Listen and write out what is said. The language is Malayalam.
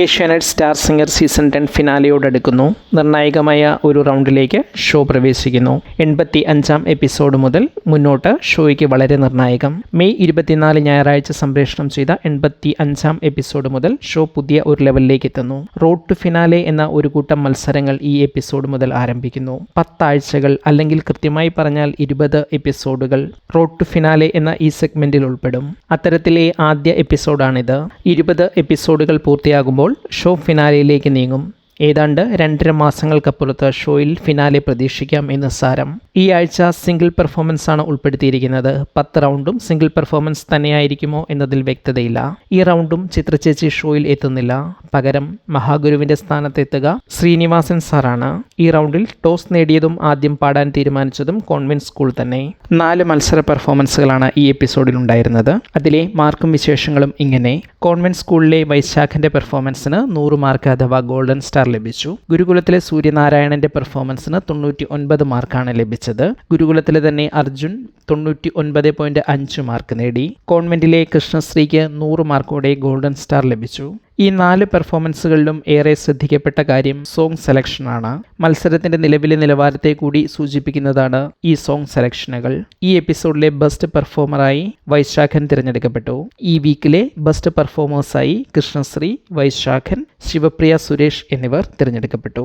Asianet star singer season 10 ഫിനാലെയോടടുക്കുന്നു. നിർണായകമായ ഒരു റൗണ്ടിലേക്ക് ഷോ പ്രവേശിക്കുന്നു. 85-ാം എപ്പിസോഡ് മുതൽ മുന്നോട്ട് ഷോയ്ക്ക് വളരെ നിർണായകം. മെയ് 24 ഞായറാഴ്ച സംപ്രേഷണം ചെയ്ത 85-ാം എപ്പിസോഡ് മുതൽ ഷോ പുതിയ ഒരു ലെവലിലേക്ക് എത്തുന്നു. റോഡ് ടു ഫിനാലെ എന്ന ഒരു കൂട്ടം മത്സരങ്ങൾ ഈ എപ്പിസോഡ് മുതൽ ആരംഭിക്കുന്നു. 10 ആഴ്ചകൾ അല്ലെങ്കിൽ കൃത്യമായി പറഞ്ഞാൽ 20 എപ്പിസോഡുകൾ റോഡ് ടു ഫിനാലെ എന്ന ഈ സെഗ്മെന്റിൽ ഉൾപ്പെടും. അത്തരത്തിലെ ആദ്യ എപ്പിസോഡാണിത്. 20 എപ്പിസോഡുകൾ പൂർത്തിയാകുമ്പോൾ ഷോ ഫിനാലയിലേക്ക് നീങ്ങും. ഏതാണ്ട് 2.5 മാസങ്ങൾക്കപ്പുറത്ത് ഷോയിൽ ഫിനാലെ പ്രതീക്ഷിക്കാം എന്ന് സാരം. ഈ ആഴ്ച സിംഗിൾ പെർഫോമൻസ് ആണ് ഉൾപ്പെടുത്തിയിരിക്കുന്നത്. 10 റൗണ്ടും സിംഗിൾ പെർഫോമൻസ് തന്നെയായിരിക്കുമോ എന്നതിൽ വ്യക്തതയില്ല. ഈ റൗണ്ടും ചിത്രചേച്ചി ഷോയിൽ എത്തുന്നില്ല. പകരം മഹാഗുരുവിന്റെ സ്ഥാനത്തെത്തുക ശ്രീനിവാസൻ സാറാണ്. ഈ റൗണ്ടിൽ ടോസ് നേടിയതും ആദ്യം പാടാൻ തീരുമാനിച്ചതും കോൺവെന്റ് സ്കൂൾ തന്നെ. 4 മത്സര പെർഫോമൻസുകളാണ് ഈ എപ്പിസോഡിൽ ഉണ്ടായിരുന്നത്. അതിലെ മാർക്കും വിശേഷങ്ങളും ഇങ്ങനെ. കോൺവെന്റ് സ്കൂളിലെ വൈശാഖന്റെ പെർഫോമൻസിന് 100 മാർക്ക് അഥവാ ഗോൾഡൻ സ്റ്റാർ ലഭിച്ചു. ഗുരുകുലത്തിലെ സൂര്യനാരായണന്റെ പെർഫോമൻസിന് 99 മാർക്കാണ് ലഭിച്ചത്. ഗുരുകുലത്തിലെ തന്നെ അർജുൻ 99.5 മാർക്ക് നേടി. കോൺവെന്റിലെ കൃഷ്ണശ്രീക്ക് 100 മാർക്കോടെ ഗോൾഡൻ സ്റ്റാർ ലഭിച്ചു. ഈ 4 പെർഫോമൻസുകളിലും ഏറെ ശ്രദ്ധിക്കപ്പെട്ട കാര്യം സോങ് സെലക്ഷനാണ്. മത്സരത്തിന്റെ നിലവിലെ നിലവാരത്തെ കൂടി സൂചിപ്പിക്കുന്നതാണ് ഈ സോങ് സെലക്ഷനുകൾ. ഈ എപ്പിസോഡിലെ ബെസ്റ്റ് പെർഫോമറായി വൈശാഖൻ തിരഞ്ഞെടുക്കപ്പെട്ടു. ഈ വീക്കിലെ ബെസ്റ്റ് പെർഫോമേഴ്സായി കൃഷ്ണശ്രീ, വൈശാഖൻ, ശിവപ്രിയ സുരേഷ് എന്നിവർ തിരഞ്ഞെടുക്കപ്പെട്ടു.